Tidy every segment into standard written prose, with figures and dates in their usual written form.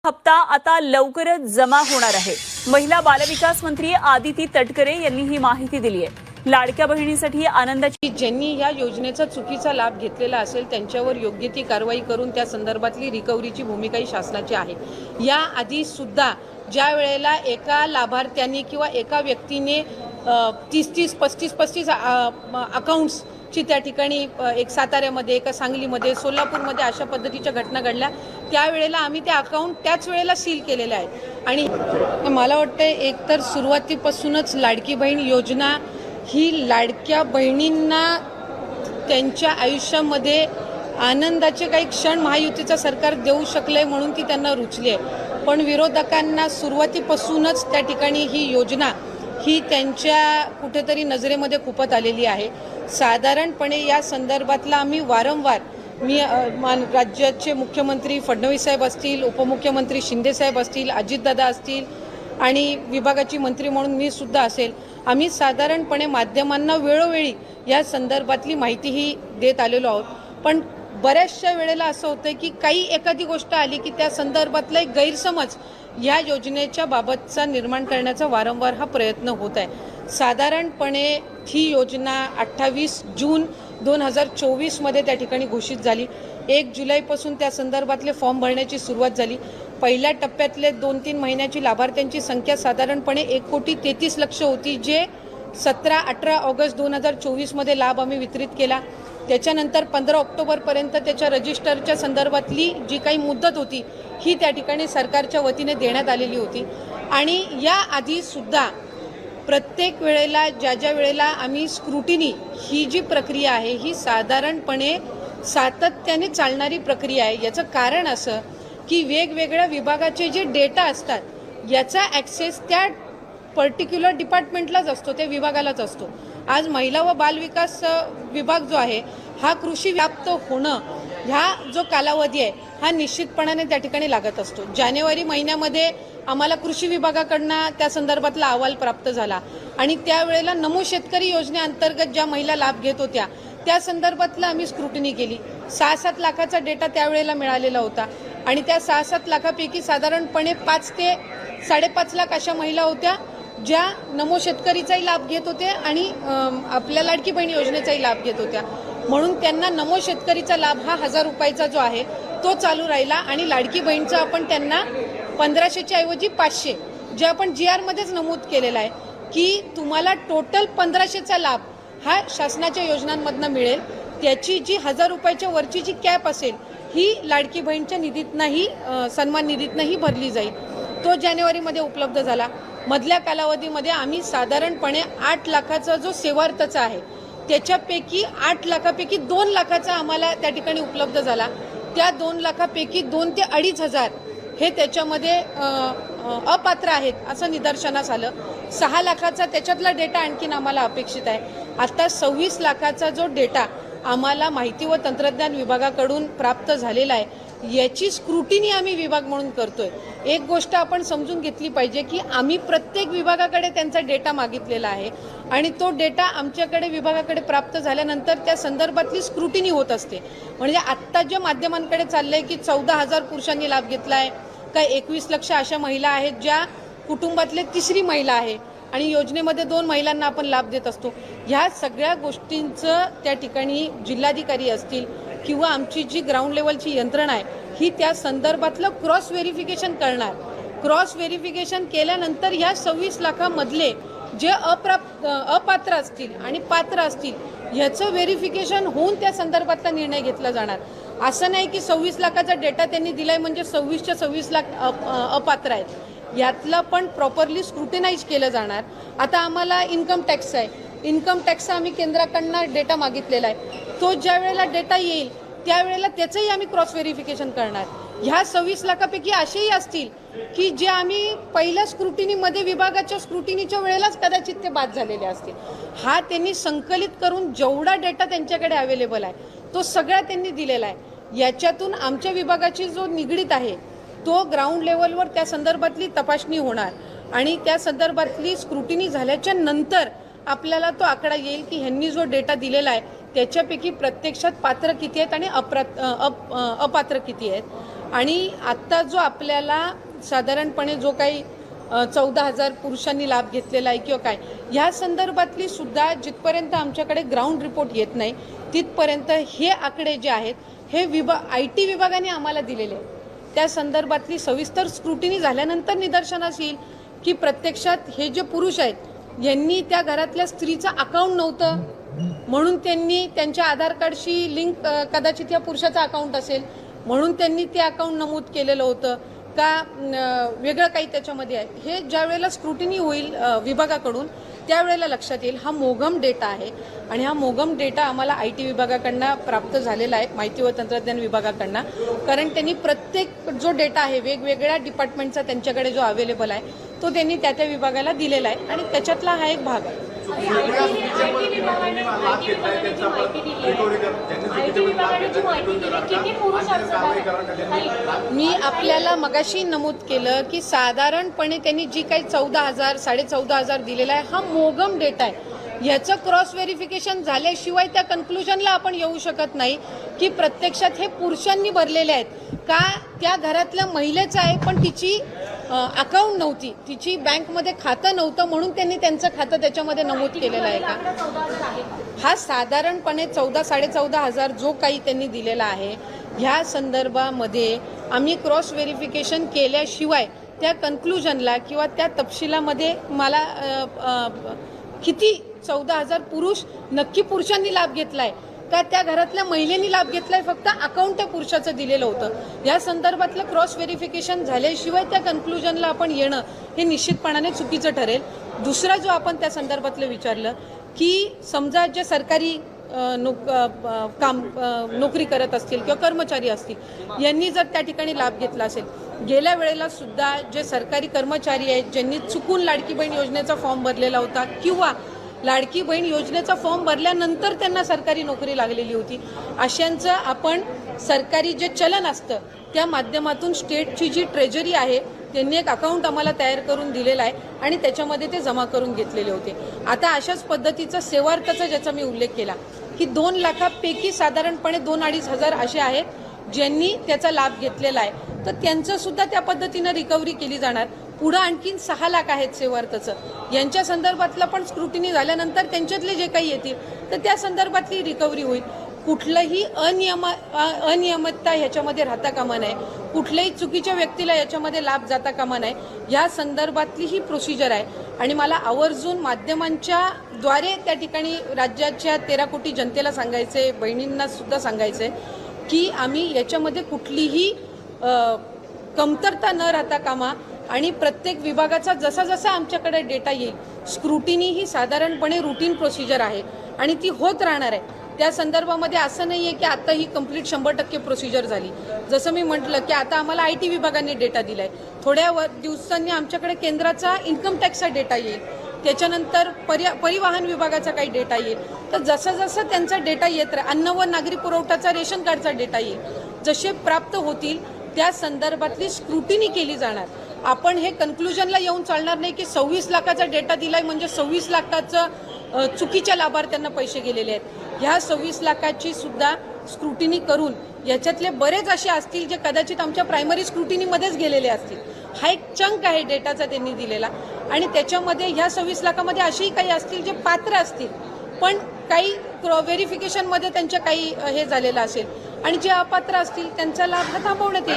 हप्ता आता लवकरच जमा होणार आहे। महिला बालविकास मंत्री आदिती तटकरे यांनी ही माहिती दिली आहे। लाडक्या बहिणीसाठी आनंदाची ज्यांनी या योजनेचा चुकीचा लाभ घेतलेला असेल त्यांच्यावर योग्य ती कारवाई करून त्या संदर्भातली रिकव्हरीची भूमिका ही शासनाची आहे। या आधी सुद्धा ज्या वेळेला एका लाभार्थ्यांनी किंवा एका व्यक्तीने 30-30, 35-35 अकाउंट्स ची त्या ठिकाणी एक साताऱ्यामध्ये, एका सांगलीमध्ये, सोलापूरमध्ये अशा पद्धतीच्या घटना घडल्या, त्यावेळेला आम्ही ते अकाउंट त्याच वेळेला सील केलेले आहेत। आणि मला वाटतं एकतर सुरुवातीपासूनच लाडकी बहीण योजना ही लाडक्या बहिणींना त्यांच्या आयुष्यामध्ये आनंदाचे काही क्षण महायुतीचं सरकार देऊ शकले म्हणून ती त्यांना रुचली आहे। पण विरोधकांना सुरुवातीपासूनच त्या ठिकाणी ही योजना ही त्यांच्या कुठेतरी नजरेमध्ये खुपत आलेली आहे। साधारणपणे या संदर्भातला आम्ही वारंवार राज्याचे मुख्यमंत्री फडणवीस साहेब असतील, उपमुख्यमंत्री शिंदे साहेब असतील, अजितदादा असतील आणि विभागाची मंत्री म्हणून मी सुद्धा असेल, आम्ही साधारणपणे माध्यमांना वेळोवेळी या संदर्भातली माहितीही देत आलेलो आहोत। पण बऱ्याचशा वेळेला असं होतं की काही एखादी गोष्ट आली की त्या संदर्भातला एक गैरसमज या योजनेच्या बाबतचा निर्माण करण्याचा वारंवार हा प्रयत्न होत आहे। साधारणपणे ही योजना 28 जून 2024 मध्ये त्या ठिकाणी घोषित झाली। 1 जुलैपासून त्या संदर्भातले फॉर्म भरण्याची सुरुवात झाली। पहिल्या टप्प्यातले 2-3 महिन्याची लाभार्थ्यांची संख्या साधारणपणे 1,33,00,000 होती, जे 17-18 ऑगस्ट 2024 मध्ये लाभ आम्ही वितरित केला। त्याच्यानंतर 15 ऑक्टोबरपर्यंत त्याच्या रजिस्टरच्या संदर्भातली जी काही मुदत होती ही त्या ठिकाणी सरकारच्या वतीने देण्यात आलेली होती। आणि या आधी सुद्धा प्रत्येक वेळेला ज्या वेळेला आम्ही स्क्रुटिनी ही जी प्रक्रिया आहे ही साधारणपणे सातत्याने चालणारी प्रक्रिया आहे। याचं कारण असं की वेगवेगळ्या विभागाचे जे डेटा असतात याचा ॲक्सेस त्या पर्टिक्युलर डिपार्टमेंटलाच असतो, त्या विभागालाच असतो। आज महिला व बालविकास विभाग जो आहे हा कृषी व्याप्त होणं ह्या जो कालावधी आहे हा निश्चितपणाने त्या ठिकाणी लागत असतो। जानेवारी महिन्यामध्ये आम्हाला कृषी विभागाकडनं त्या संदर्भातला अहवाल प्राप्त झाला आणि त्यावेळेला नमो शेतकरी योजनेअंतर्गत ज्या महिला लाभ घेत होत्या त्या संदर्भातला आम्ही स्क्रुटिनी केली। 6-7 लाखाचा डेटा त्यावेळेला मिळालेला होता आणि त्या 6-7 लाखापैकी साधारणपणे 5 ते 5.5 लाख अशा महिला होत्या ज्या नमो शेतकरीचाही लाभ घेत होते आणि आपल्या लाडकी बहीण योजनेचाही लाभ घेत होत्या। म्हणून त्यांना नमो शेतकरीचा लाभ हा 1000 रुपयाचा जो आहे तो चालू राहिला आणि लाडकी बहीणचा आपण त्यांना 1500च्या ऐवजी 500 जे आपण GR मध्येच नमूद केलेला आहे की तुम्हाला टोटल 1500चा लाभ हा शासनाच्या योजनांमधनं मिळेल। त्याची जी 1000 रुपयाच्या वरची जी कॅप असेल ही लाडकी बहीणच्या निधीतनंही सन्मान निधीतनंही भरली जाईल। तो जानेवारीमध्ये उपलब्ध झाला। मधल्या कालावधीमध्ये आम्ही साधारणपणे 8 लाखाचा जो सेवार्थचा आहे त्याच्यापैकी 8 लाखापैकी 2 लाखाचा आम्हाला त्या ठिकाणी उपलब्ध झाला। त्या 2 लाखापैकी 2 ते 2.5 हजार हे त्याच्यामध्ये अपात्र आहेत असं निदर्शनास आलं। 6 लाखाचा त्याच्यातला डेटा आणखीन आम्हाला अपेक्षित आहे। आता 26 लाखाचा जो डेटा आम्हाला माहिती व तंत्रज्ञान विभागाकडून प्राप्त झालेला आहे याची स्क्रुटिनी आम्ही विभाग म्हणून करतोय। एक गोष्ट आपण समजून घेतली पाहिजे की आम्ही प्रत्येक विभागाकडे त्यांचा डेटा मागितलेला आहे आणि तो डेटा आमच्याकडे विभागाकडे प्राप्त झाल्यानंतर त्या संदर्भातली स्क्रुटिनी होत असते। म्हणजे आत्ता ज्या माध्यमांकडे चाललंय की 14,000 पुरुषांनी लाभ घेतलाय का 21 लक्ष अशा महिला आहेत ज्या कुटुंबातले तिसरी महिला आहे आणि योजनेमध्ये 2 महिलांना आपण लाभ देत असतो। ह्या सगळ्या गोष्टींचं त्या ठिकाणी जिल्हाधिकारी असतील किंवा आमची जी ग्राउंड लेवलची यंत्रणा आहे ही त्या संदर्भातलं क्रॉस व्हेरिफिकेशन करणार। क्रॉस व्हेरिफिकेशन केल्यानंतर ह्या 26 लाखामधले जे अपात्र असतील आणि पात्र असतील ह्याचं व्हेरिफिकेशन होऊन त्या संदर्भातला निर्णय घेतला जाणार। असं नाही की 26 लाखाचा डेटा त्यांनी दिलाय म्हणजे 26च्या 26 लाख अपात्र आहेत। यातलं पण प्रॉपरली स्क्रुटिनाइज केलं जाणार। आता आम्हाला इन्कम टॅक्स आहे, इन्कम टॅक्सचा आम्ही केंद्राकडनं डेटा मागितलेला आहे। तो ज्या वेळेला डेटा येईल त्यावेळेला त्याचंही आम्ही क्रॉस व्हेरिफिकेशन करणार। ह्या 26 लाखापैकी असेही असतील की जे आम्ही पहिल्या स्क्रुटिनीमध्ये विभागाच्या स्क्रुटिनीच्या वेळेलाच कदाचित ते बाद झालेले असतील। हा त्यांनी संकलित करून जेवढा डेटा त्यांच्याकडे अवेलेबल आहे तो सगळा त्यांनी दिलेला आहे। याच्यातून आमच्या विभागाची जो निगडीत आहे तो ग्राउंड लेवलवर त्या संदर्भातली तपासणी होणार आणि त्या संदर्भातली स्क्रुटिनी झाल्याच्या नंतर आपल्याला तो आकडा येईल की ह्यांनी जो डेटा दिलेला आहे त्याच्यापैकी प्रत्यक्षात पात्र किती आहेत आणि अपात्र किती आहेत। आणि आत्ता जो आपल्याला साधारणपणे जो काही 14,000 पुरुषांनी लाभ घेतलेला आहे किंवा काय, ह्या संदर्भातली सुद्धा जिथपर्यंत आमच्याकडे ग्राउंड रिपोर्ट येत नाही तिथपर्यंत हे आकडे जे आहेत हे IT विभागाने आम्हाला दिलेले आहेत. त्या संदर्भातली सविस्तर स्क्रुटिनी झाल्यानंतर निदर्शनास येईल की प्रत्यक्षात हे जे पुरुष आहेत यांनी त्या घरातल्या स्त्रीचं अकाउंट नव्हतं म्हणून त्यांनी त्यांच्या आधार कार्डशी लिंक कदाचित या पुरुषाचं अकाउंट असेल म्हणून त्यांनी ते अकाउंट नमूद केलेलं होतं का वेगळं काही त्याच्यामध्ये आहे. हे ज्या वेळेला स्क्रुटिनी होईल विभागाकडून त्यावेळेला लक्षात येईल. हा मोगम डेटा आहे आणि हा मोगम डेटा आम्हाला IT विभागाकडनं प्राप्त झालेला आहे, माहिती व तंत्रज्ञान विभागाकडनं. कारण त्यांनी प्रत्येक जो डेटा आहे वेगवेगळ्या डिपार्टमेंटचा त्यांच्याकडे जो अवेलेबल आहे तो त्यांनी त्या त्या विभागाला दिलेला आहे आणि त्याच्यातला हा एक भाग आहे. मी आपल्याला मगाशी नमूद केलं की साधारणपणे त्यांनी जी काही 14,000 14,500 दिलेला आहे हा मोगम डेटा आहे. ह्याचं क्रॉस व्हेरिफिकेशन झाल्याशिवाय त्या कन्क्लुजनला आपण येऊ शकत नाही की प्रत्यक्षात हे पुरुषांनी भरलेले आहेत का त्या घरातल्या महिलेचं आहे पण तिची अकाउंट नव्हती, तिची बँकमध्ये खातं नव्हतं म्हणून त्यांनी त्यांचं खातं त्याच्यामध्ये नमूद केलेलं आहे का. हा साधारणपणे 14,000-14,500 जो काही त्यांनी दिलेला आहे ह्या संदर्भामध्ये आम्ही क्रॉस व्हेरिफिकेशन केल्याशिवाय त्या कन्क्लुजनला किंवा त्या तपशिलामध्ये मला किती 14,000 पुरुष नक्की पुरुषांनी लाभ घेतलाय का त्या घरातल्या महिलेनी लाभ घेतलाय फक्त अकाउंट त्या पुरुषाचं दिलेलं होतं. या संदर्भातलं क्रॉस व्हेरिफिकेशन झाल्याशिवाय त्या कन्क्लुजनला आपण येणं हे निश्चितपणाने चुकीचं ठरेल. दुसरा जो आपण त्या संदर्भातलं विचारलं की समजा जे सरकारी नोकरी करत असतील किंवा कर्मचारी असतील यांनी जर त्या ठिकाणी लाभ घेतला असेल, गेल्या वेळेला सुद्धा जे सरकारी कर्मचारी आहेत ज्यांनी चुकून लाडकी बहीण योजनेचा फॉर्म भरलेला होता किंवा लाडकी बहीण योजनेचा फॉर्म भरल्यानंतर त्यांना सरकारी नोकरी लागलेली होती, अशांचं आपण सरकारी जे चलन असतं त्या माध्यमातून स्टेटची जी ट्रेजरी आहे त्यांनी एक अकाउंट आम्हाला तयार करून दिलेलं आहे आणि त्याच्यामध्ये ते जमा करून घेतलेले होते. आता अशाच पद्धतीचा सेवार्थाचा ज्याचा मी उल्लेख केला की 2 लाखापैकी साधारणपणे 2-2.5 हजार असे आहेत ज्यांनी त्याचा लाभ घेतलेला आहे, तर त्यांचं सुद्धा त्या पद्धतीनं रिकव्हरी केली जाणार. पुढं आणखीन 6 लाख आहेत सेवार्थाचं, यांच्या संदर्भातलं पण स्क्रुटिनी झाल्यानंतर त्यांच्यातले जे काही येतील तर त्या संदर्भातली रिकव्हरी होईल. कुठलंही अनियमितता ह्याच्यामध्ये राहता कामा नये, कुठल्याही चुकीच्या व्यक्तीला याच्यामध्ये लाभ जाता कामा नये, या संदर्भातली ही प्रोसिजर आहे. आणि मला आवर्जून माध्यमांच्या द्वारे त्या ठिकाणी राज्याच्या 13 कोटी जनतेला सांगायचे, बहिणींना सुद्धा सांगायचे की आम्ही याच्यामध्ये कुठलीही कमतरता न राहता कामा आणि प्रत्येक विभागाचा जसा जसा आमच्याकडे डेटा येईल, स्क्रुटिनी ही साधारणपणे रुटीन प्रोसिजर आहे आणि ती होत राहणार आहे. त्या संदर्भामध्ये असं नाही आहे की आता ही कंप्लीट 100% प्रोसिजर झाली. जसं मी म्हटलं की आता आम्हाला IT विभागाने डेटा दिलाय, थोड्या दिवसांनी आमच्याकडे केंद्राचा इन्कम टॅक्सचा डेटा येईल, त्याच्यानंतर परिवहन विभागाचा काही डेटा येईल. तर जसं जसं त्यांचा डेटा येत राहील, अन्न व नागरी पुरवठाचा रेशन कार्डचा डेटा येईल, जसे प्राप्त होतील त्या संदर्भातली स्क्रुटिनी केली जाणार. आपण हे कन्क्लुजनला येऊन चालणार नाही की 26 लाखाचा डेटा दिलाय म्हणजे 26 लाखाचं चुकीच्या लाभार्थ्यांना पैसे गेलेले आहेत. ह्या 26 लाखाची सुद्धा स्क्रुटिनी करून याच्यातले बरेच असे असतील जे कदाचित आमच्या प्रायमरी स्क्रुटिनीमध्येच गेलेले असतील. हा एक चंक आहे डेटाचा त्यांनी दिलेला आणि त्याच्यामध्ये ह्या 26 लाखामध्ये असेही काही असतील जे पात्र असतील पण काही व्हेरिफिकेशनमध्ये त्यांच्या काही हे झालेलं असेल आणि जे अपात्र असतील त्यांचा लाभ हा थांबवण्यात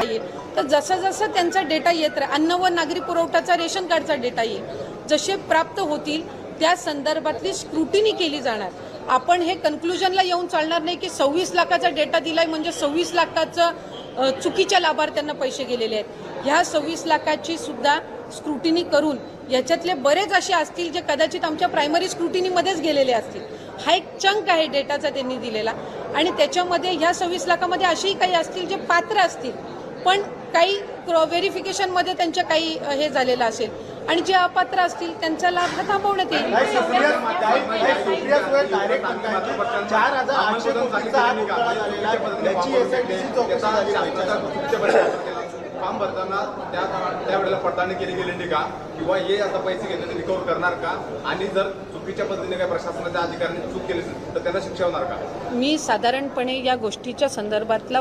येईल. तर जसं जसं त्यांचा डेटा येत राहील, अन्न व नागरी पुरवठाचा रेशन कार्डचा डेटा येईल, जसे प्राप्त होतील त्या संदर्भातली स्क्रुटिनी केली जाणार. आपण हे कन्क्लुजनला येऊन चालणार नाही की 26 लाखाचा डेटा दिलाय म्हणजे 26 लाखाचं चुकीच्या लाभार्थ्यांना पैसे गेलेले आहेत. ह्या 26 लाखाची सुद्धा स्क्रुटिनी करून याच्यातले बरेच असे असतील जे कदाचित आमच्या प्रायमरी स्क्रुटिनीमध्येच गेलेले असतील. हा एक चंक आहे डेटाचा त्यांनी दिलेला आणि त्याच्यामध्ये ह्या 26 लाखामध्ये असेही काही असतील जे पात्र असतील पण काही व्हेरिफिकेशनमध्ये त्यांच्या काही हे झालेलं असेल आणि जे अपात्र असतील त्यांचा लाभ हा थांबवण्यात येईल. फॉर्म भरताना त्यावेळेला पडताळणी केली गेली का किंवा हे आता पैसे घेतले ते रिकव्हर करणार का आणि जर चुकीच्या पद्धतीने काही प्रशासनाच्या अधिकाऱ्यांनी चूक केली तर त्यांना शिक्षा होणार का. मी साधारणपणे या गोष्टीच्या संदर्भातला